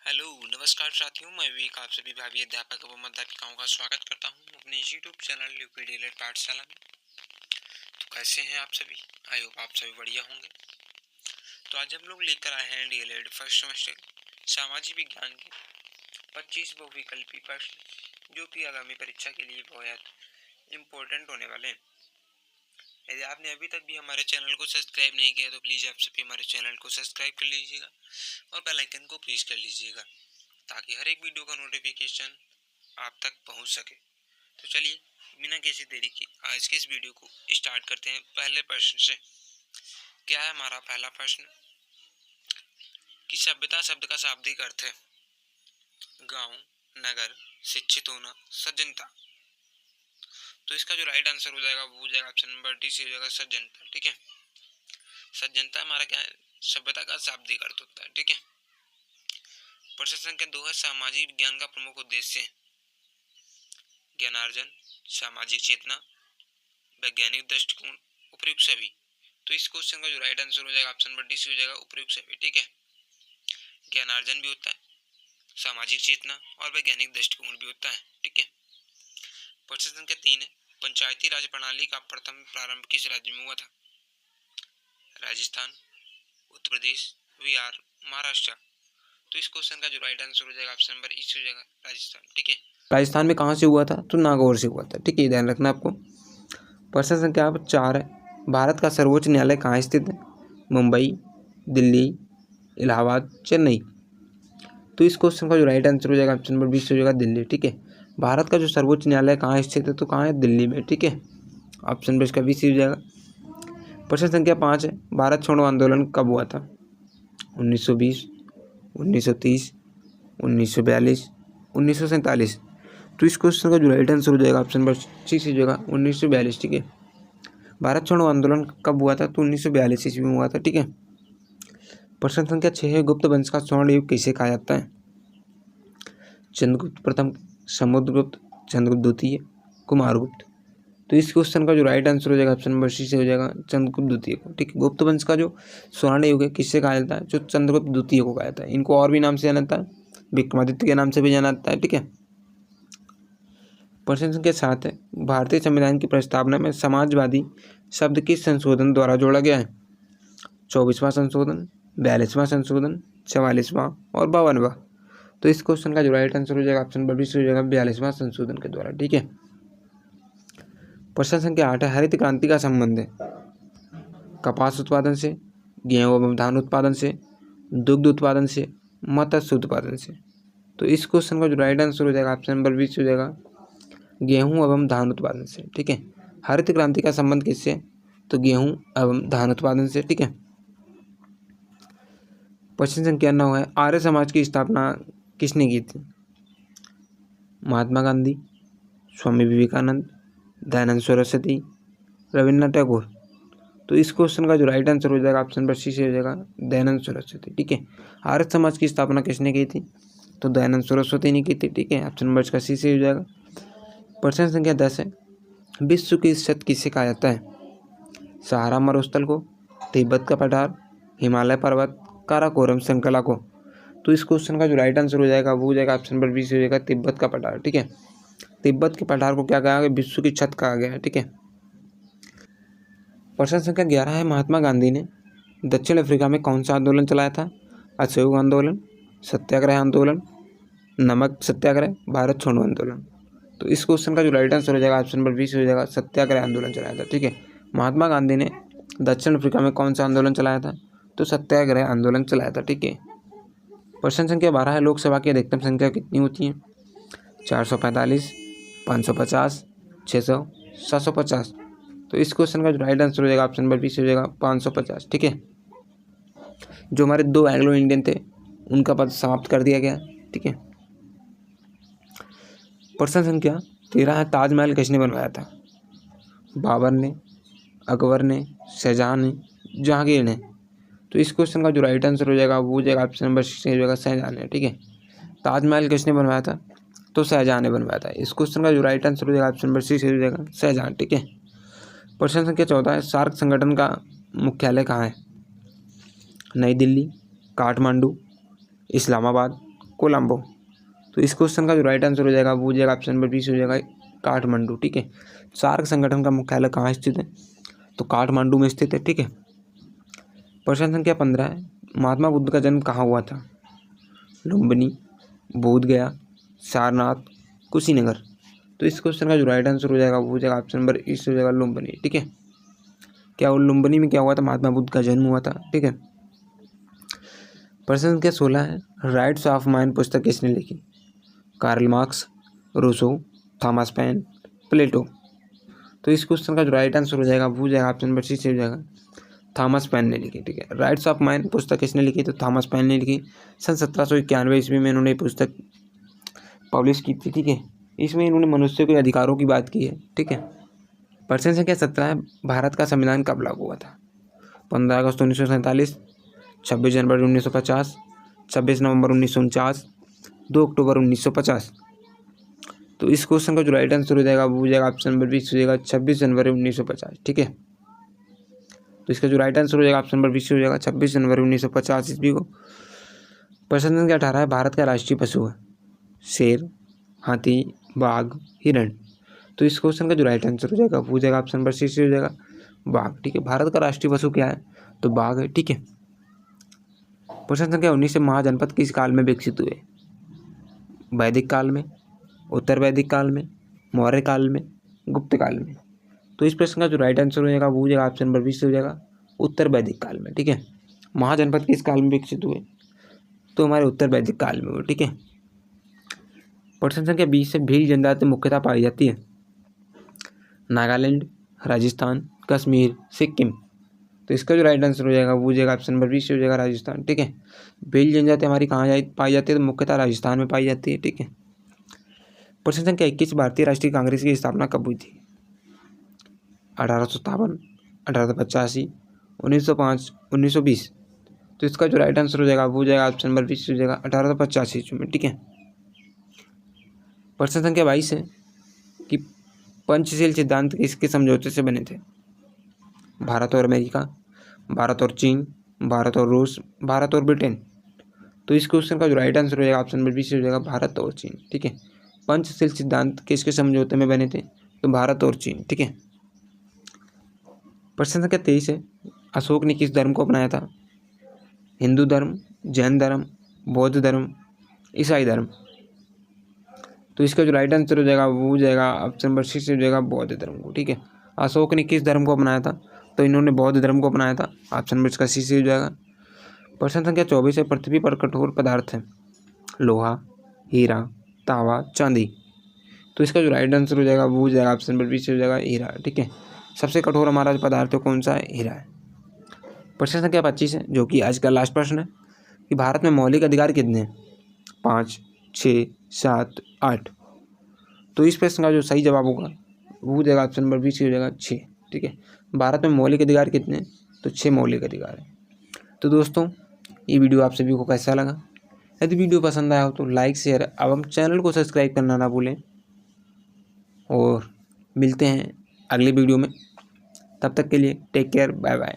Hello नमस्कार साथियों, मैं विवेक आप सभी भावी अध्यापक एवं अध्यापिकाओं का स्वागत करता हूं अपने यूट्यूब चैनल यूपीडीएलएड पाठशाला में। तो कैसे हैं आप सभी? आई होप आप सभी बढ़िया होंगे। तो आज हम लोग लेकर आए हैं डीएलएड फर्स्ट सेमेस्टर सामाजिक विज्ञान के 25 बहुविकल्पी प्रश्न, जो कि आगामी परीक्षा के लिए बहुत इम्पोर्टेंट होने वाले हैं। यदि आपने अभी तक भी हमारे चैनल को सब्सक्राइब नहीं किया तो प्लीज़ आप सभी हमारे चैनल को सब्सक्राइब कर लीजिएगा और बेल आइकन को प्रेस कर लीजिएगा, ताकि हर एक वीडियो का नोटिफिकेशन आप तक पहुंच सके। तो चलिए बिना किसी देरी के आज के इस वीडियो को स्टार्ट करते हैं पहले प्रश्न से। क्या है हमारा पहला प्रश्न कि सभ्यता शब्द का शाब्दिक अर्थ है गांव, नगर, शिक्षित होना, सज्जनता। तो इसका जो राइट आंसर हो जाएगा वो हो जाएगा ऑप्शन नंबर डी से हो जाएगा सज्जनता। ठीक है, सज्जनता हमारा क्या है? सभ्यता का शाब्दिक अर्थ होता है। ठीक है, प्रश्न संख्या 2 है सामाजिक विज्ञान का प्रमुख उद्देश्य है ज्ञानार्जन, सामाजिक चेतना, वैज्ञानिक दृष्टिकोण, उपयुक्त सभी। तो इस क्वेश्चन का जो राइट आंसर हो जाएगा ऑप्शन नंबर डी से हो जाएगा उपयुक्त सभी। ठीक है, ज्ञानार्जन भी होता है, सामाजिक चेतना और वैज्ञानिक दृष्टिकोण भी होता है। ठीक है, प्रश्न संख्या 3 है पंचायती राज प्रणाली का प्रथम प्रारंभ किस राज्य में हुआ था? राजस्थान, उत्तर प्रदेश, बिहार, महाराष्ट्र। तो इस क्वेश्चन का जो राइट आंसर हो जाएगा ऑप्शन नंबर ई से हो जाएगा राजस्थान। ठीक है, राजस्थान में कहाँ से हुआ था? तो नागौर से हुआ था। ठीक है, ध्यान रखना आपको। प्रश्न संख्या 4 है भारत का सर्वोच्च न्यायालय कहाँ स्थित है? मुंबई, दिल्ली, इलाहाबाद, चेन्नई। तो इस क्वेश्चन का जो राइट आंसर हो जाएगा ऑप्शन नंबर बी से हो जाएगा दिल्ली। ठीक है, भारत का जो सर्वोच्च न्यायालय कहाँ स्थित है? तो कहाँ है? दिल्ली में। ठीक है, ऑप्शन नंबर इसका बी से हो जाएगा। प्रश्न संख्या 5 है भारत छोड़ो आंदोलन कब हुआ था? 1920, 1930, 1942, 1947। तो इस क्वेश्चन का जो राइट आंसर हो जाएगा ऑप्शन नंबर सी से हो जाएगा 1942। ठीक है, भारत छोड़ो आंदोलन कब हुआ था? तो 1942 ईस्वी में हुआ था। ठीक है, प्रश्न संख्या 6 है गुप्त वंश का स्वर्ण युग किसे कहा जाता है? चंद्रगुप्त प्रथम, समुद्रगुप्त, चंद्रगुप्त द्वितीय, कुमारगुप्त। तो इस क्वेश्चन का जो राइट आंसर हो जाएगा ऑप्शन नंबर सी से हो जाएगा चंद्रगुप्त द्वितीय को। ठीक है, गुप्त वंश का जो स्वर्ण युग है किससे कहा जाता है? जो चंद्रगुप्त द्वितीय को कहा जाता है। इनको और भी नाम से जाना जाता है, विक्रमादित्य के नाम से भी जाना जाता है। ठीक है, प्रश्न संख्या 7 है भारतीय संविधान की प्रस्तावना में समाजवादी शब्द किस संशोधन द्वारा जोड़ा गया है? 24वां संशोधन, 42वां संशोधन, 44वां और 52वां। तो इस क्वेश्चन का जो राइट आंसर हो जाएगा ऑप्शन नंबर बी से हो जाएगा 42वां संशोधन के द्वारा। ठीक है, प्रश्न संख्या 8 है हरित क्रांति का संबंध है कपास उत्पादन से, गेहूं एवं धान उत्पादन से, दुग्ध उत्पादन से, मत्स्य उत्पादन से। तो इस क्वेश्चन का जो राइट आंसर हो जाएगा ऑप्शन नंबर बी से हो जाएगा गेहूं एवं धान उत्पादन से। ठीक है, हरित क्रांति का संबंध किससे? तो गेहूं एवं धान उत्पादन से। ठीक है, प्रश्न संख्या 9 है आर्य समाज की स्थापना किसने की थी? महात्मा गांधी, स्वामी विवेकानंद, दयानंद सरस्वती, रविन्द्रनाथ टैगोर। तो इस क्वेश्चन का जो राइट आंसर हो जाएगा ऑप्शन नंबर सी से हो जाएगा दयानंद सरस्वती। ठीक है, आर्य समाज की स्थापना किसने की थी? तो दयानंद सरस्वती ने की थी। ठीक है, ऑप्शन नंबर इसका सी से हो जाएगा। प्रश्न संख्या 10 है विश्व की शत किसे कहा जाता है? सहारा मरुस्थल को, तिब्बत का पठार, हिमालय पर्वत, काराकोरम श्रृंखला को। तो इस क्वेश्चन का जो राइट आंसर हो जाएगा वो हो जाएगा ऑप्शन नंबर बी से हो जाएगा तिब्बत का पठार। ठीक है, तिब्बत के पठार को क्या कहा गया? विश्व की छत कहा गया है। ठीक है, प्रश्न संख्या 11 है महात्मा गांधी ने दक्षिण अफ्रीका में कौन सा आंदोलन चलाया था? असहयोग आंदोलन, सत्याग्रह आंदोलन, नमक सत्याग्रह, भारत छोड़ो आंदोलन। तो इस क्वेश्चन का जो राइट आंसर हो जाएगा ऑप्शन नंबर बी से हो जाएगा सत्याग्रह आंदोलन चलाया था। ठीक है, महात्मा गांधी ने दक्षिण अफ्रीका में कौन सा आंदोलन चलाया था? तो सत्याग्रह आंदोलन चलाया था। ठीक है, प्रश्न संख्या 12 है लोकसभा की अधिकतम संख्या कितनी होती है? 445, 550, 600, 750। तो इस क्वेश्चन का जो राइट आंसर हो जाएगा ऑप्शन नंबर बी से हो जाएगा 550। ठीक है, जो हमारे 2 एंग्लो इंडियन थे उनका पद समाप्त कर दिया गया। ठीक है, प्रश्न संख्या 13 है ताजमहल किसने बनवाया था? बाबर ने, अकबर ने, शाहजहां ने, जहांगीर ने। तो इस क्वेश्चन का जो राइट आंसर हो जाएगा वो हो जाएगा ऑप्शन नंबर सी हो जाएगा शाहजहां ने। ठीक है, ताजमहल किसने बनवाया था? तो शाहजहां ने बनवाया था। इस क्वेश्चन का जो राइट आंसर हो जाएगा ऑप्शन नंबर सी से हो जाएगा शाहजहां। ठीक है, प्रश्न संख्या 14 है सार्क संगठन का मुख्यालय कहाँ है? नई दिल्ली, काठमांडू, इस्लामाबाद, कोलंबो। तो इस क्वेश्चन का जो राइट आंसर हो जाएगा वो हो जाएगा ऑप्शन नंबर 20 हो जाएगा काठमांडू। ठीक है। सार्क संगठन का मुख्यालय कहाँ स्थित है? तो काठमांडू में स्थित है। ठीक है। प्रश्न संख्या 15 है, महात्मा बुद्ध का जन्म कहाँ हुआ था? लुम्बिनी, बोधगया, सारनाथ, कुशीनगर। तो इस क्वेश्चन का जो राइट आंसर हो जाएगा वो हो जाएगा ऑप्शन नंबर 20 हो जाएगा लुम्बिनी। ठीक है। क्या लुम्बिनी में क्या हुआ था? महात्मा बुद्ध का जन्म हुआ था। ठीक है। प्रश्न संख्या 16 है, राइट्स ऑफ माइन पुस्तक किसने लिखी? Karl Marx, Rousseau, Thomas Paine, Plato. तो इस क्वेश्चन का जो राइट आंसर हो जाएगा वो हो जाएगा ऑप्शन नंबर सी से हो जाएगा थॉमस पेन ने लिखी। ठीक है। राइट्स ऑफ माइन पुस्तक किसने लिखी? तो थॉमस पेन ने लिखी। सन 1791 ईस्वी में इन्होंने पुस्तक पब्लिश की थी। ठीक है। इसमें इन्होंने मनुष्य के अधिकारों की बात की है। ठीक है। प्रश्न संख्या 17 है, भारत का संविधान कब लागू हुआ था? 15 अगस्त 1947, 26 जनवरी 1950, 26 नवंबर 1949, 2 अक्टूबर 1950। तो इस क्वेश्चन का जो राइट आंसर हो जाएगा वो हो जाएगा ऑप्शन नंबर 20 हो जाएगा 26 जनवरी 1950। ठीक है। तो इसका जो राइट आंसर हो जाएगा ऑप्शन नंबर 20 हो जाएगा 26 जनवरी 1950 ईस्वी को। प्रश्न संख्या 18 है, भारत का राष्ट्रीय पशु है? शेर, हाथी, बाघ, हिरण। तो इस क्वेश्चन का जो राइट आंसर हो जाएगा वो हो जाएगा ऑप्शन नंबर सी से हो जाएगा बाघ। ठीक है। भारत का राष्ट्रीय पशु क्या है? तो बाघ है। ठीक है। प्रश्न संख्या 19 से, महाजनपद किस काल में विकसित हुए? वैदिक काल में, उत्तर वैदिक काल में, मौर्य काल में, गुप्त काल में। तो इस प्रश्न का जो राइट आंसर हो जाएगा वो हो जाएगा ऑप्शन नंबर 20 हो जाएगा उत्तर वैदिक काल में। ठीक है। महाजनपद किस काल में विकसित हुए? तो हमारे उत्तर वैदिक काल में हुए। ठीक है। प्रश्न संख्या 20 से, भील जनजाति मुख्यतः पाई जाती है? नागालैंड, राजस्थान, कश्मीर, सिक्किम। तो इसका जो राइट आंसर हो जाएगा वो हो जाएगा ऑप्शन नंबर 20 हो जाएगा राजस्थान। ठीक है। भील जनजाति हमारी कहाँ पाई जाती है? तो मुख्यतः राजस्थान में पाई जाती है। ठीक है। प्रश्न संख्या 21, भारतीय राष्ट्रीय कांग्रेस की स्थापना कब हुई थी? 1857, 1885, 1905, 1920। तो इसका जो राइट आंसर हो जाएगा वो हो जाएगा ऑप्शन नंबर 20 हो जाएगा 1885 ईस्वी में। ठीक है। प्रश्न संख्या 22 है कि पंचशील सिद्धांत किसके समझौते से बने थे? भारत और अमेरिका, भारत और चीन, भारत और रूस, भारत और ब्रिटेन। तो इस क्वेश्चन का जो राइट आंसर हो जाएगा ऑप्शन नंबर 20 हो जाएगा भारत और चीन। ठीक है। पंचशील सिद्धांत किसके समझौते में बने थे? तो भारत और चीन। ठीक है। प्रश्न संख्या 23 है, अशोक ने किस धर्म को अपनाया था? हिंदू धर्म, जैन धर्म, बौद्ध धर्म, ईसाई धर्म। तो इसका जो राइट आंसर हो जाएगा वो हो जाएगा ऑप्शन नंबर सी से हो जाएगा बौद्ध धर्म को। ठीक है। अशोक ने किस धर्म को अपनाया था? तो इन्होंने बौद्ध धर्म को अपनाया था। ऑप्शन नंबर इसका सी से हो जाएगा। प्रश्न संख्या 24 है, पृथ्वी पर कठोर पदार्थ है? लोहा, हीरा, तांबा, चांदी। तो इसका जो राइट आंसर हो जाएगा वो हो जाएगा ऑप्शन नंबर बी से हो जाएगा हीरा। ठीक है। सबसे कठोर हमारा जो पदार्थ है कौन सा है? हीरा है। प्रश्न संख्या 25 है, जो कि आज का लास्ट प्रश्न है, कि भारत में मौलिक अधिकार कितने हैं? 5, 6, 7, 8। तो इस प्रश्न का जो सही जवाब होगा वो हो जाएगा ऑप्शन नंबर बी से हो जाएगा 6। ठीक है। भारत में मौलिक अधिकार कितने हैं? तो 6 मौलिक अधिकार हैं। तो दोस्तों, ये वीडियो आप सभी को कैसा लगा? यदि वीडियो पसंद आया हो तो लाइक, शेयर एवं चैनल को सब्सक्राइब करना ना भूलें। और मिलते हैं अगले वीडियो में। तब तक के लिए टेक केयर, बाय बाय।